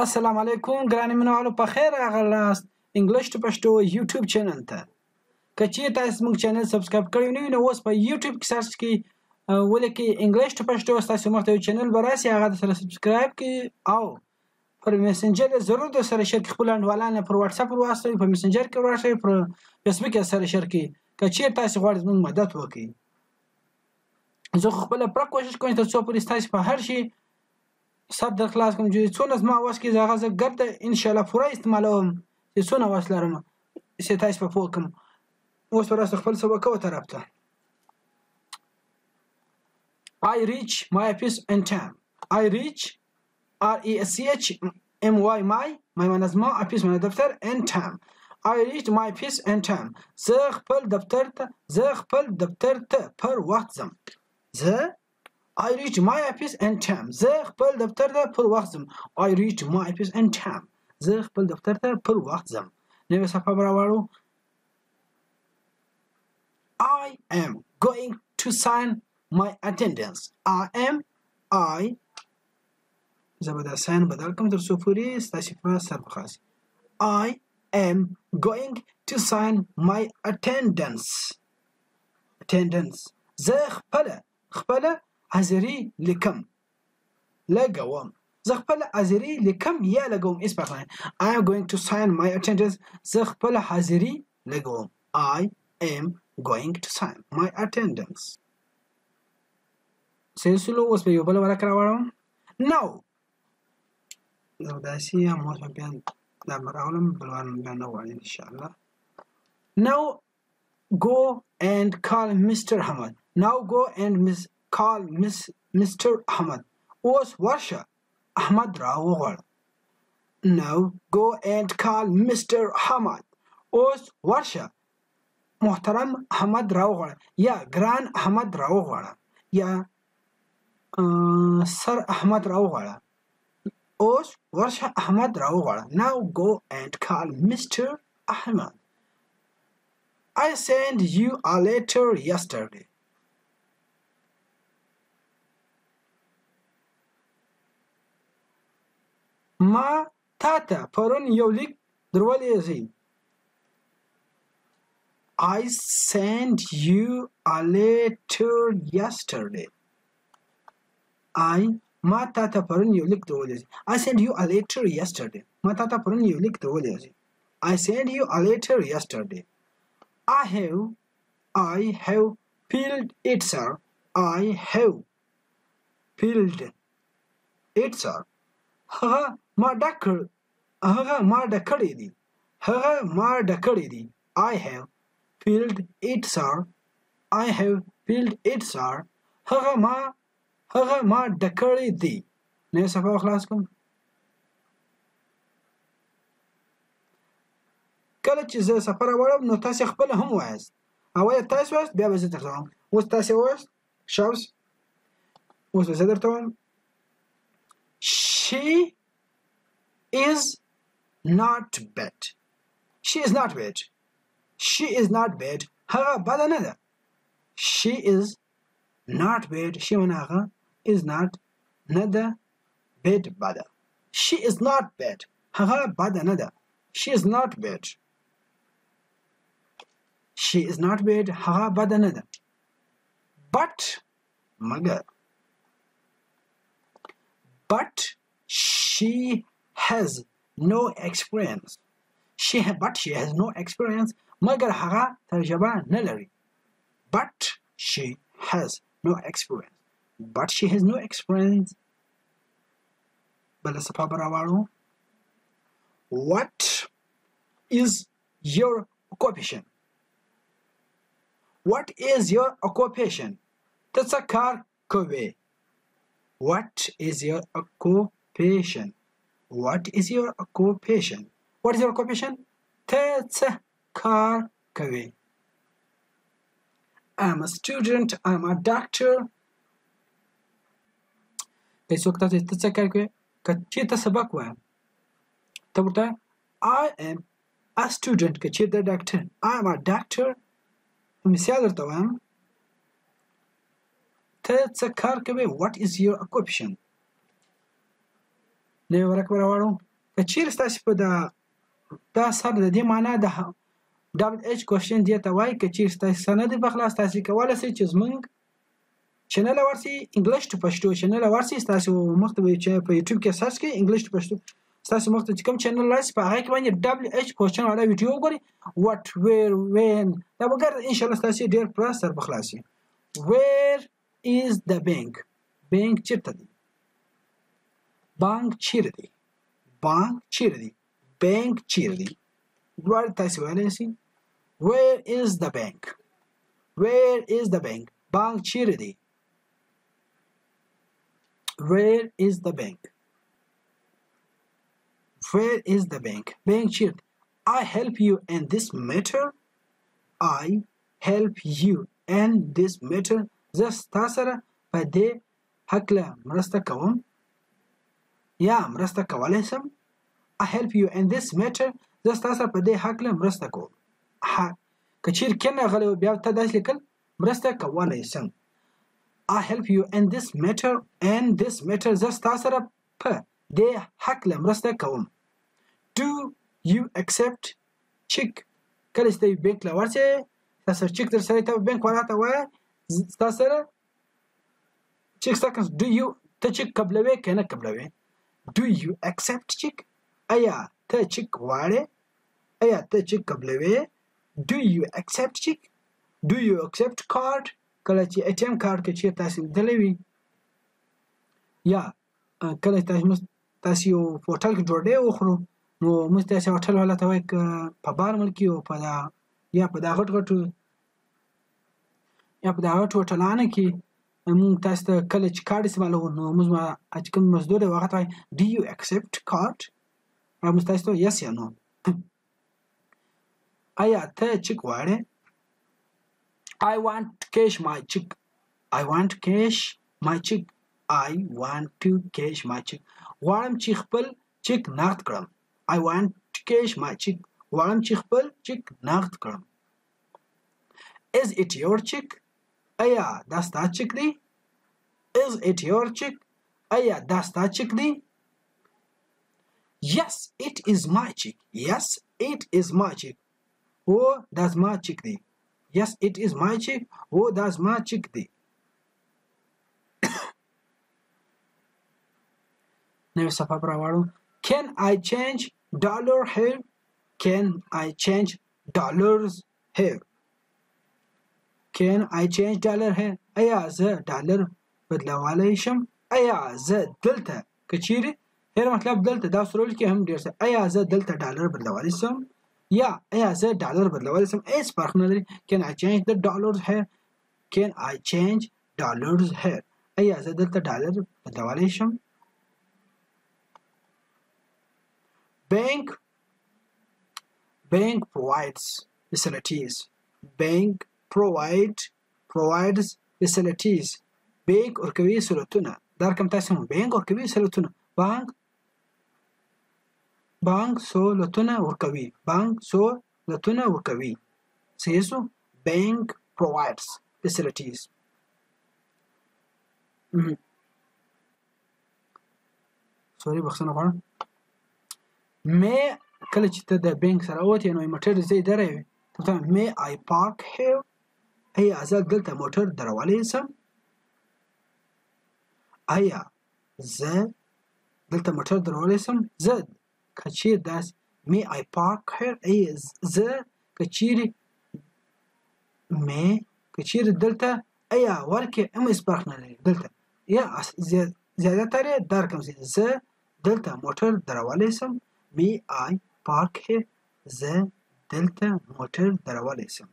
السلام علیکم ګرانې مینوالو په خیر راغلاست انګلیش ټو پښتو یوټیوب چینل ته. که چیرې تاسو زموږ چینل سبسکرایب کړی نه وي نو اوس په یوټیوب کې سرچ کړئ ولیکئ انګلیش ټو پښتو، ستاسو مخ ته یو چینل به راسي، هغه سره سبسکرایب کړئ او پر میسنجر ضرور د سره شیر کړئ، خپل انډوالانو پر واتساپ ور واستوئ، په میسنجر کې ورشئ، پر فیسبوک کې سره شیر کړئ. که چیرې تاسو غواړئ زموږ مدد وکړئ، زه خپله پوره کوشش کوم تر څو پورې ستاسو په هر شي سر در خلاص کوم چې څونه زما وس کې هغه زه ګرده ان شاء الله پوره استعمالوم چې څونه وس لرم چې تاسو په پوه کوم. اوس ورسره خپل سبق او طرف ته I reach my office in time. I reach RECHMY my منظمه office من دفتر in time. I reached my office in time. زه خپل دفتر ته پر وخت ځم. I reached my office in time. زه خپل دفتر ته پر وخت ځم. I reached my office in time. زه خپل دفتر ته پر وخت ځم. نوې صفحه براوړو. I am going to sign my attendance. زه به دا sign بدل کوم تر څو پورې ستاسو په سر بخاسي. I am going to sign my attendance. زه خپل حاضری لیکم لګوم. زه خپل حاضری لیکم یا لګوم اس په خانه. I am going to sign my attendance. زه خپل حاضری لګوم. I am going to sign my attendance. سلسلو اوس په یو بل ورک راوړم. Now زه داسې مو بیان دا راولم بلوان بیان نه وایي ان شاء الله. Now go and call Mr. Ahmad. Now go and call Mr. Ahmad. اوس ورشه احمد راوغواړه. Now go and call Mr. Ahmad. اوس ورشه محترم احمد راوغواړه یا ګران احمد راوغواړه یا سر احمد راوغواړه. اوس ورشه احمد راوغواړه. Now go and call Mr. Ahmad. I sent you a letter yesterday. ما تاته پرون یو لیک درولېږي. I sent you a letter yesterday. ما تاته پرون یو لیک درولېږي. I sent you a letter yesterday. ما تاته پرون یو لیک درولېږي. I sent you a letter yesterday. I have filled it, sir. I have filled it, sir. هغه ما ډکړې دي. I have filled it, sir. I have filled it, sir. هغه ما ډکړې دي. نو صفحه خلاص کوم. کله چې زه سفر وړم نو تاسو خپل هم وایاست. اول تاسو وایاست بیا به زه درته وایم. اوس تاسو وایاست شاوس. اوس زه درته وایم. She is not bad. She is not bad. She is not bad. هغه بد نه ده. She is not bad. She هغه is not نه ده. bad بده. She is not bad. هغه بد نه ده. She is not bad. She is not bad. هغه بد نه ده. But مگر But she has no experience. But she has no experience. مگر هغه تجربه نه لري. But she has no experience. But she has no experience. بل صفحه براوړو. What is your occupation? What is your occupation? ته څه کار کوې؟ What is your occupation? What is your occupation? What is your occupation? ته څه کار کوې؟ I'm a student. I'm a doctor. که څوک تاسو ته څه کار کوې؟ که چې ته سبق وایې ته ورته I am a student. که چې ته ډاکټر I am a doctor. مثال درته وایم. ته څه کار کوې؟ What is your occupation? نوی ورک براوړو. که چیرې ستاسې په دا سر د دې معنا د ډبل ایچ کوېشن دې ته وایي که چیرې ستاسې سر نه دی په خلاص تاسې کولی شئ چې زموږ چینل ورسئ انګلیش ټو پښتو چینل ورسئ ستاسې مخ ته به چې په یوټیوب کې سرچ کړئ انګلیش ټو پښتو ستاسې مخ ته چې کوم چینل راشي په هغه کې باندې ډبل ایچ کوېشن والا ویډیو وګورئ وټ ویر وین دا به ګرد انشاءالله ستاسې ډېر پوره سر په خلاص وي ویر از د بینک بینک چیرته دی بانک چیرې دی بانک چیرې دی بینک چیرې دی دواړه تاسې ویلی شئ where is the bank where is the bank بانک چیرې دی where is the bank where is the bank bank چیرې دی I help you in this matter I help you in this matter زه ستا سره په دې هکله مرسته کوم یا مرسته کولی شم I help you in this matter زه ستا سره په دې هکله مرسته کوم که چیرې کین راغلی و بیا ته داسې لیکل مرسته کولی شم I help you in this matter زه ستا سره په دې هکله مرسته کوم Do you accept check کله چې ته بینک له ورشې ستا سره چیک در سره ته بینک والا ته وایه ستا سره چیک ستا Do you ته چیک قبلوې که نه قبلوې Do you accept check ایا ته چیک غواړې ایا ته چیک قبلوې Do you accept check Do you accept card کله چې ATM کارت کې چې تاسې لیدلی وي یا کله تاسې یو په هوټل کې ډوډۍ وخورو نو موږ تاسې هوټل والا ته وایي که په بار ملک یو یا په دا غټو هوټلانو کې موږ تاسو ته کله چې کارت استعمالوو نو موږ چې کوم مزدور دی هغه ته وایي Do you accept card موږ تاسو ته yes یا no ایا ته چیک غواړې I want to cash my check I want to cash my check غواړم چې خپل چیک نقد کړم I want to cash my check غواړم چې خپل چیک نقد کړم Is it your check ایا دا ستا چیک دی Is it your check ایا دا ستا چیک دی Yes it is my check Yes it is my check دا زما چیک دی Yes it is my check دا زما چیک دی نوی صفحه پر راوړو Can I change dollar here Can I change dollars here Can I change dollar here ایا زه ډالر بدلولی شم ایا زه دلته که چیرې هر مطلب دلته دا سرول کې هم ډېر څه ایا زه دلته ډالر بدلولی شم یا ایا زه ډالر بدلولی شم هیڅ فرق نه لري Can I change the dollars here Can I change dollars here ایا زه دلته ډالر بدلولی شم Bank provides facilities Bank provides facilities بانک ورکوي سهولتونه دا رقم تاسو هم بانک ورکوي سهولتونه بانک سهولتونه ورکوي سیسو Bank provides facilities سوري بخښنه غواړم May کله چې ته د بانک سره ووتې نو موټر ځای دروي ته May I park here ایا زه دلته موټر درولی شم ایا زه دلته موټر درولی شم زه که چیرې داسې May I park here ایا زه که چیرې دلته ایا ورکې هم هېڅ فرق نه لري دلته یا زیاتره یې دا رقم زه دلته موټر درولی شم May I park here زه دلته موټر درولی شم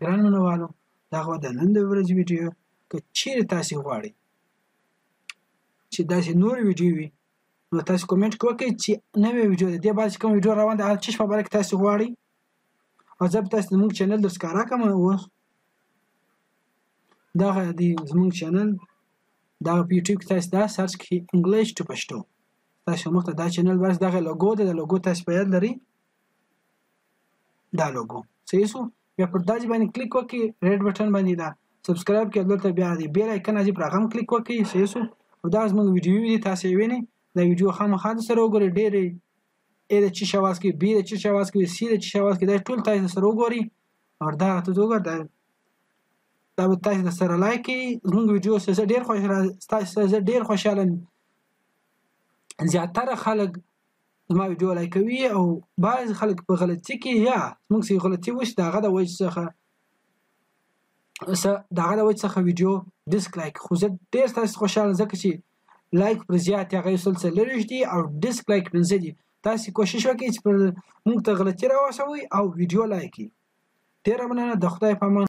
ګران مینوالو دا خو د نن د ورځې ویډیو که چیرې تاسې غواړئ چې داسې نور ویډیو وي نو تاسې کومنټ وکړئ چې نوې ویډیو د دې بعد چې کوم ویډیو روان ده هغه څه په باره کې تاسې غواړئ او زه به تاسې زموږ چینل در ښکاره کړم اوس دغه دی زموږ چینل دغه په یوټیوب کې تاسې دا سرچ کړئ انګلیش ټو پښتو تاسو مخ ته دا چینل ورس دغه لوګو ده د لوګو تاسو په یاد لري دا لوګو صحیح شو بیا پر دا باندې کلیک وکړئ ریډ بټن باندې دا سبسکرایب کې دلته بیا دی بیل آیکن اجي پر هغه کلیک وکړئ صحیح شو او دا زموږ ویډیو دي تاسو یې وینئ دا ویډیو خامخا سره وګورئ ډېرې A د چی شواز کې B د چی شواز کې C د چی شواز کې دا ټول تاسو سره وګورئ او دا ته وګورئ دا به تاسو سره لایک زموږ ویډیو سره ډېر خوشاله زیاتره خلک زما ویډیو لایک کوي او بعض خلک په غلطي کې یا موږ سي غلطي وشي دغه د وجه څخه ویډیو ډیسلایک خو زه ډېر تاسو خوشاله ځکه چې لایک پر زیات هغه سلسله لري دي او ډیسلایک پنځه دي تاسو کوشش وکړئ چې موږ ته غلطي راوښوي او ویډیو لایک کړئ ډېره مننه د خدای په امان